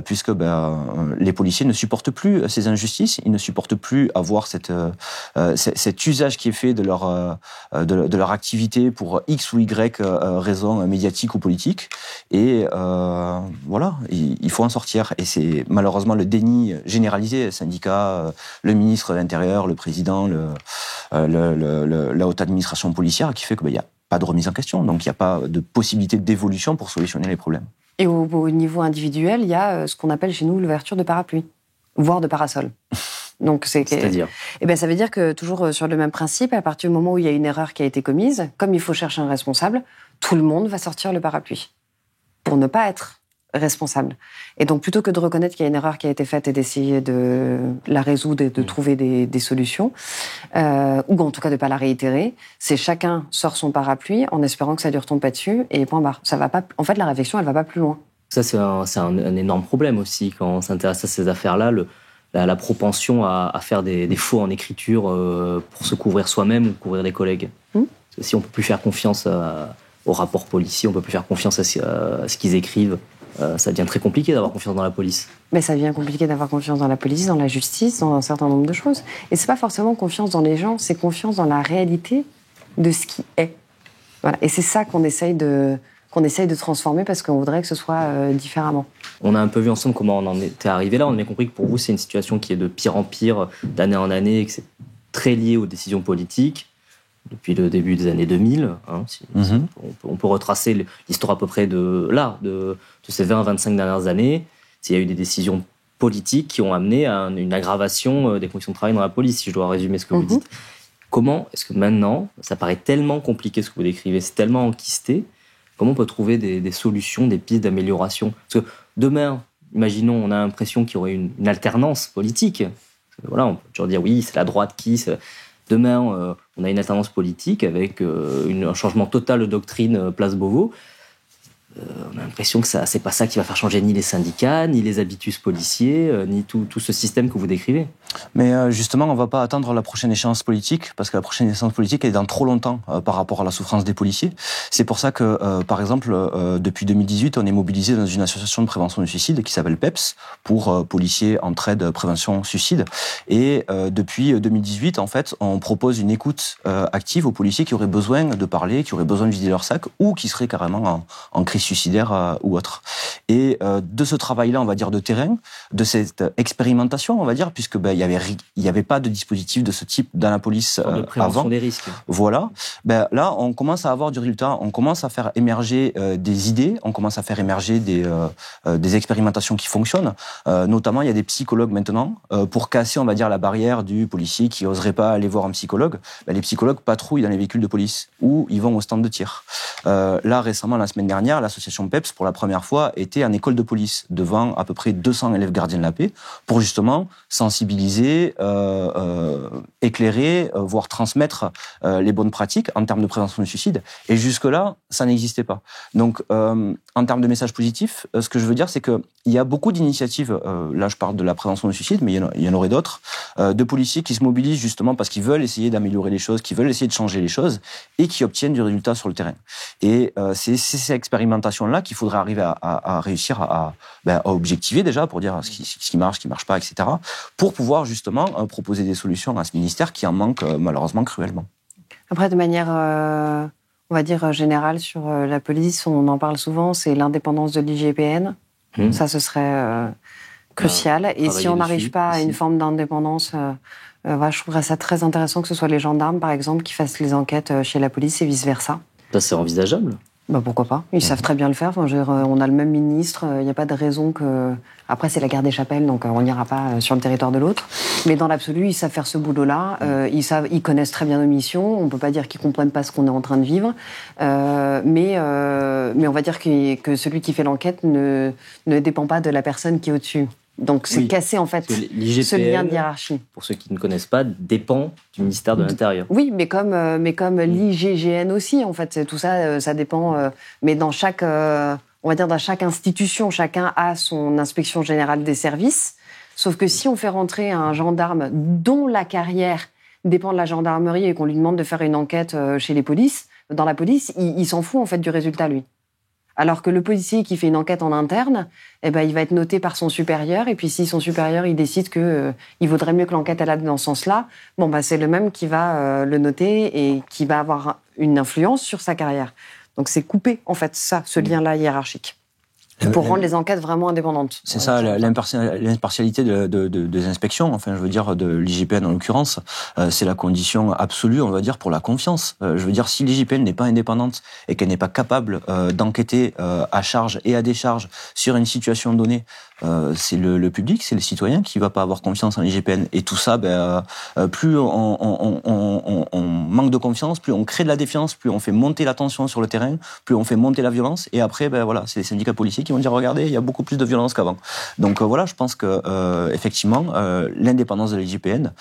puisque les policiers ne supportent plus ces injustices, ils ne supportent plus avoir cet usage qui est fait de leur activité pour X ou Y raisons médiatiques ou politiques. Et il faut en sortir. Et c'est malheureusement le déni généralisé, les syndicats, le ministre de l'Intérieur, le président, la haute administration policière, qui fait qu'il n'y a pas de remise en question. Donc il n'y a pas de possibilité d'évolution pour solutionner les problèmes. Et au niveau individuel, il y a ce qu'on appelle chez nous l'ouverture de parapluie, voire de parasol. Donc c'est-à-dire ça veut dire que toujours sur le même principe, à partir du moment où il y a une erreur qui a été commise, comme il faut chercher un responsable, tout le monde va sortir le parapluie pour ne pas être responsable. Et donc plutôt que de reconnaître qu'il y a une erreur qui a été faite et d'essayer de la résoudre et de trouver des solutions, ou en tout cas de pas la réitérer, c'est chacun sort son parapluie en espérant que ça ne lui retombe pas dessus et point barre. Ça va pas. En fait, la réflexion, elle va pas plus loin. Ça, c'est un énorme problème aussi quand on s'intéresse à ces affaires-là. La propension à faire des faux en écriture pour se couvrir soi-même ou couvrir des collègues. Si on peut plus faire confiance aux rapports policiers, on peut plus faire confiance à ce qu'ils écrivent. Ça devient très compliqué d'avoir confiance dans la police. Mais ça devient compliqué d'avoir confiance dans la police, dans la justice, dans un certain nombre de choses. Et c'est pas forcément confiance dans les gens, c'est confiance dans la réalité de ce qui est. Voilà. Et c'est ça qu'on essaye de transformer parce qu'on voudrait que ce soit différemment. On a un peu vu ensemble comment on en était arrivé là. On a bien compris que pour vous, c'est une situation qui est de pire en pire, d'année en année, et que c'est très lié aux décisions politiques depuis le début des années 2000. On peut retracer l'histoire à peu près de ces 20-25 dernières années. Il y a eu des décisions politiques qui ont amené à une aggravation des conditions de travail dans la police, si je dois résumer ce que vous dites. Comment est-ce que maintenant, ça paraît tellement compliqué ce que vous décrivez, c'est tellement enquisté, comment on peut trouver des solutions, des pistes d'amélioration? Parce que demain, imaginons, on a l'impression qu'il y aurait une alternance politique. Voilà, on peut toujours dire oui, c'est la droite qui... Demain, on a une alternance politique avec un changement total de doctrine Place Beauvau. On a l'impression que c'est pas ça qui va faire changer ni les syndicats, ni les habitus policiers, ni tout ce système que vous décrivez. Mais justement, on va pas attendre la prochaine échéance politique, parce que la prochaine échéance politique est dans trop longtemps par rapport à la souffrance des policiers. C'est pour ça que, par exemple, depuis 2018, on est mobilisé dans une association de prévention du suicide qui s'appelle PEPS, pour policiers, entraide, prévention, suicide. Et depuis 2018, en fait, on propose une écoute active aux policiers qui auraient besoin de parler, qui auraient besoin de vider leur sac, ou qui seraient carrément en crise suicidaire ou autre. Et de ce travail-là, on va dire, de terrain, de cette expérimentation, on va dire, puisque il y avait pas de dispositif de ce type dans la police de prévention avant. Des risques. Voilà. Là, on commence à avoir du résultat, on commence à faire émerger des idées, on commence à faire émerger des expérimentations qui fonctionnent. Notamment, il y a des psychologues maintenant pour casser, on va dire, la barrière du policier qui oserait pas aller voir un psychologue. Les psychologues patrouillent dans les véhicules de police ou ils vont au stand de tir. Là, récemment, la semaine dernière, l'association PEPS, pour la première fois, était en école de police devant à peu près 200 élèves gardiens de la paix pour justement sensibiliser, éclairer, voire transmettre les bonnes pratiques en termes de prévention du suicide. Et jusque-là, ça n'existait pas. Donc, en termes de messages positifs, ce que je veux dire, c'est qu'il y a beaucoup d'initiatives, là je parle de la prévention du suicide, mais il y en aurait d'autres, de policiers qui se mobilisent justement parce qu'ils veulent essayer d'améliorer les choses, qui veulent essayer de changer les choses et qui obtiennent du résultat sur le terrain. Et c'est ces expérimentations-là qu'il faudrait arriver à réussir à objectiver déjà pour dire ce qui marche pas, etc. pour pouvoir justement proposer des solutions à ce ministère qui en manque malheureusement cruellement. Après, de manière, on va dire, générale sur la police, on en parle souvent, c'est l'indépendance de l'IGPN. Ça, ce serait crucial. Et si on n'arrive pas à une forme d'indépendance, je trouverais ça très intéressant que ce soit les gendarmes, par exemple, qui fassent les enquêtes chez la police et vice-versa. Ça, c'est envisageable. Pourquoi pas? Ils savent très bien le faire. Enfin, on a le même ministre. Il n'y a pas de raison que... Après, c'est la guerre des chapelles, donc on n'ira pas sur le territoire de l'autre. Mais dans l'absolu, ils savent faire ce boulot-là. Ils connaissent très bien nos missions. On ne peut pas dire qu'ils ne comprennent pas ce qu'on est en train de vivre. Mais on va dire que celui qui fait l'enquête ne dépend pas de la personne qui est au-dessus. Donc c'est casser en fait ce lien de hiérarchie. Pour ceux qui ne connaissent pas, dépend du ministère de l'Intérieur. Oui, mais comme l'IGGN aussi, en fait, tout ça, ça dépend. Mais dans chaque, on va dire dans chaque institution, chacun a son inspection générale des services. Sauf que si on fait rentrer un gendarme dont la carrière dépend de la gendarmerie et qu'on lui demande de faire une enquête chez les polices, dans la police, il s'en fout en fait du résultat lui. Alors que le policier qui fait une enquête en interne, il va être noté par son supérieur. Et puis si son supérieur il décide que il vaudrait mieux que l'enquête elle aille dans ce sens-là, c'est le même qui va le noter et qui va avoir une influence sur sa carrière. Donc c'est couper en fait ce lien-là hiérarchique. Pour rendre les enquêtes vraiment indépendantes. C'est ça, l'impartialité des inspections, enfin, je veux dire, de l'IGPN en l'occurrence, c'est la condition absolue, on va dire, pour la confiance. Je veux dire, si l'IGPN n'est pas indépendante et qu'elle n'est pas capable d'enquêter à charge et à décharge sur une situation donnée, c'est le public, c'est le citoyen qui va pas avoir confiance en l'IGPN. Et tout ça, plus on manque de confiance, plus on crée de la défiance, plus on fait monter la tension sur le terrain, plus on fait monter la violence. Et après, c'est les syndicats policiers qui vont dire regardez, il y a beaucoup plus de violence qu'avant. Donc je pense que effectivement, l'indépendance de l'IGPN,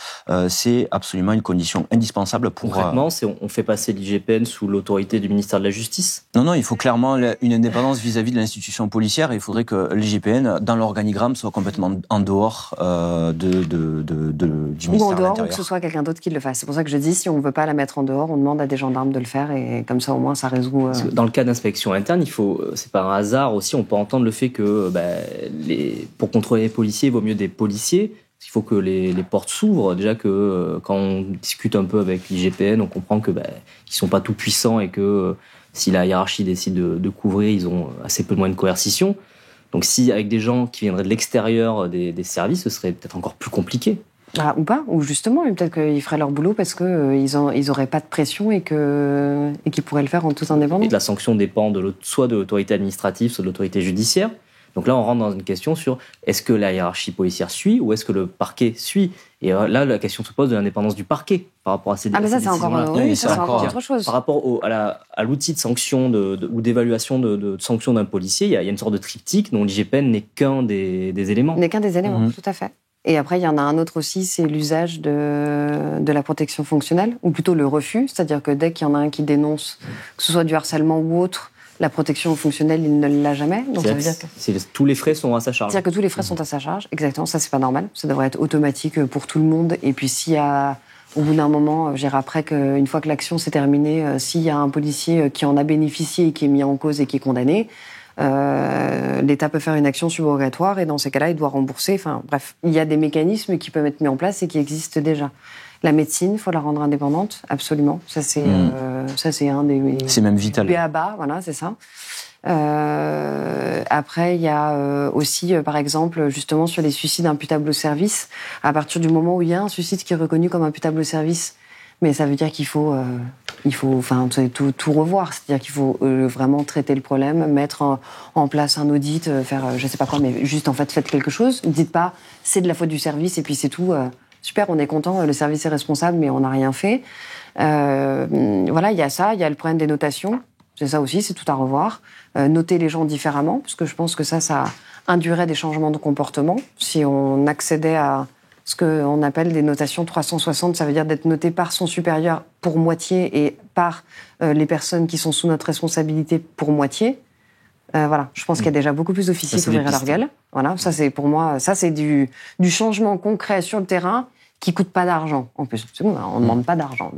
c'est absolument une condition indispensable pour. Concrètement, on fait passer l'IGPN sous l'autorité du ministère de la Justice. Non, il faut clairement une indépendance vis-à-vis de l'institution policière. Et il faudrait que l'IGPN, dans l'organigramme, soit complètement en dehors du ministère de l'Intérieur. Ou en dehors, ou que ce soit quelqu'un d'autre qui le fasse. C'est pour ça que je dis, si on ne veut pas la mettre en dehors, on demande à des gendarmes de le faire et comme ça au moins ça résout. Dans le cas d'inspection interne, c'est pas un hasard aussi. On peut entendre le fait que pour contrôler les policiers, il vaut mieux des policiers. Il faut que les portes s'ouvrent. Déjà que quand on discute un peu avec l'IGPN, on comprend que ils sont pas tout puissants et que si la hiérarchie décide de couvrir, ils ont assez peu de moyens de coercition. Donc si avec des gens qui viendraient de l'extérieur des services, ce serait peut-être encore plus compliqué. Ou pas, ou justement, peut-être qu'ils feraient leur boulot parce qu'ils n'auraient pas de pression et qu'ils pourraient le faire en toute indépendance. Et la sanction dépend soit de l'autorité administrative, soit de l'autorité judiciaire. Donc là, on rentre dans une question sur est-ce que la hiérarchie policière suit ou est-ce que le parquet suit. Et là, la question se pose de l'indépendance du parquet par rapport à ces décisions. Ah, mais ça, c'est encore autre chose. Par rapport à l'outil de sanction ou d'évaluation de sanction d'un policier, il y a une sorte de triptyque dont l'IGPN n'est qu'un des éléments. N'est qu'un des éléments, tout à fait. Et après, il y en a un autre aussi, c'est l'usage de la protection fonctionnelle, ou plutôt le refus. C'est-à-dire que dès qu'il y en a un qui dénonce, que ce soit du harcèlement ou autre, la protection fonctionnelle, il ne l'a jamais. Donc ça veut dire que tous les frais sont à sa charge. C'est-à-dire que tous les frais sont à sa charge. Exactement, ça c'est pas normal. Ça devrait être automatique pour tout le monde. Et puis s'il y a, au bout d'un moment, après qu'une fois que l'action s'est terminée, s'il y a un policier qui en a bénéficié et qui est mis en cause et qui est condamné, l'État peut faire une action subrogatoire et dans ces cas-là, il doit rembourser. Enfin bref, il y a des mécanismes qui peuvent être mis en place et qui existent déjà. La médecine, il faut la rendre indépendante, absolument. Ça, c'est un des... C'est même vital. B.A.B.A., voilà, c'est ça. Après, il y a aussi, par exemple, justement, sur les suicides imputables au service, à partir du moment où il y a un suicide qui est reconnu comme imputable au service, mais ça veut dire qu'il faut tout revoir. C'est-à-dire qu'il faut vraiment traiter le problème, mettre en place un audit, faire je sais pas quoi, mais juste, en fait, faites quelque chose. Ne dites pas, c'est de la faute du service et puis c'est tout... Super, on est content, le service est responsable, mais on n'a rien fait. Voilà, il y a ça, il y a le problème des notations. C'est ça aussi, c'est tout à revoir. Noter les gens différemment, parce que je pense que ça induirait des changements de comportement. Si on accédait à ce qu'on appelle des notations 360, ça veut dire d'être noté par son supérieur pour moitié et par les personnes qui sont sous notre responsabilité pour moitié. Voilà, je pense qu'il y a déjà beaucoup plus d'officiers qui ouvriraient leur gueule. Voilà, ça c'est pour moi, ça c'est du changement concret sur le terrain qui coûte pas d'argent. En plus, c'est bon, on ne demande pas d'argent.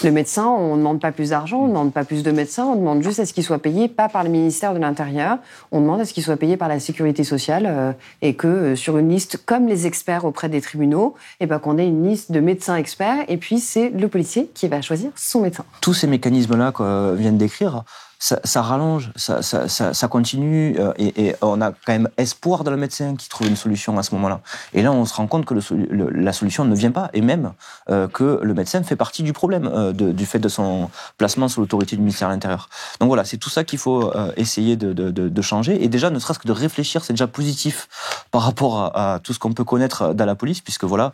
Le médecin, on ne demande pas plus d'argent, on ne demande pas plus de médecins, on demande juste à ce qu'il soit payé, pas par le ministère de l'Intérieur, on demande à ce qu'il soit payé par la Sécurité sociale et que sur une liste, comme les experts auprès des tribunaux, qu'on ait une liste de médecins experts et puis c'est le policier qui va choisir son médecin. Tous ces mécanismes-là qu'on vient de décrire, ça rallonge, ça continue, et on a quand même espoir dans le médecin qui trouve une solution à ce moment-là. Et là, on se rend compte que la solution ne vient pas, et même que le médecin fait partie du problème du fait de son placement sous l'autorité du ministère de l'Intérieur. Donc voilà, c'est tout ça qu'il faut essayer de changer. Et déjà, ne serait-ce que de réfléchir, c'est déjà positif par rapport à tout ce qu'on peut connaître dans la police, puisque voilà,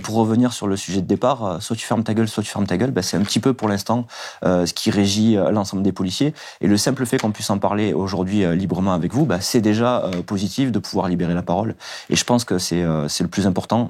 pour revenir sur le sujet de départ, soit tu fermes ta gueule, soit tu fermes ta gueule, c'est un petit peu pour l'instant ce qui régit l'ensemble des policiers. Et le simple fait qu'on puisse en parler aujourd'hui librement avec vous, c'est déjà positif de pouvoir libérer la parole. Et je pense que c'est le plus important.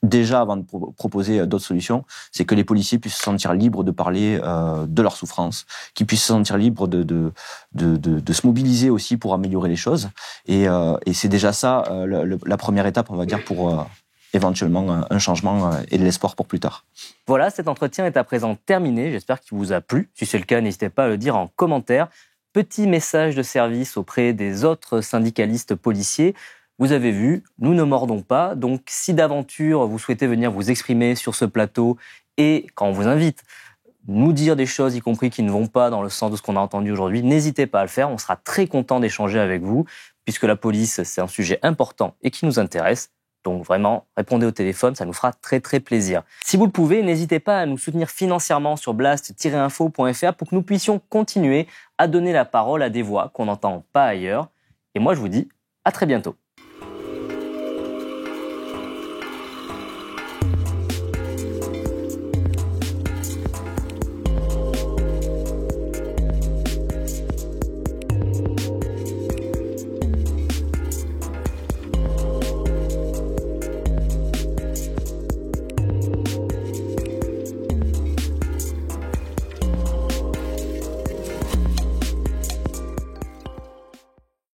Déjà, avant de proposer d'autres solutions, c'est que les policiers puissent se sentir libres de parler de leur souffrance, qu'ils puissent se sentir libres de se mobiliser aussi pour améliorer les choses. Et c'est déjà ça, la première étape, on va dire, pour éventuellement un changement et de l'espoir pour plus tard. Voilà, cet entretien est à présent terminé. J'espère qu'il vous a plu. Si c'est le cas, n'hésitez pas à le dire en commentaire. Petit message de service auprès des autres syndicalistes policiers. Vous avez vu, nous ne mordons pas. Donc, si d'aventure vous souhaitez venir vous exprimer sur ce plateau et quand on vous invite, nous dire des choses, y compris qui ne vont pas dans le sens de ce qu'on a entendu aujourd'hui, n'hésitez pas à le faire. On sera très content d'échanger avec vous, puisque la police, c'est un sujet important et qui nous intéresse. Donc vraiment, répondez au téléphone, ça nous fera très très plaisir. Si vous le pouvez, n'hésitez pas à nous soutenir financièrement sur blast-info.fr pour que nous puissions continuer à donner la parole à des voix qu'on n'entend pas ailleurs. Et moi, je vous dis à très bientôt.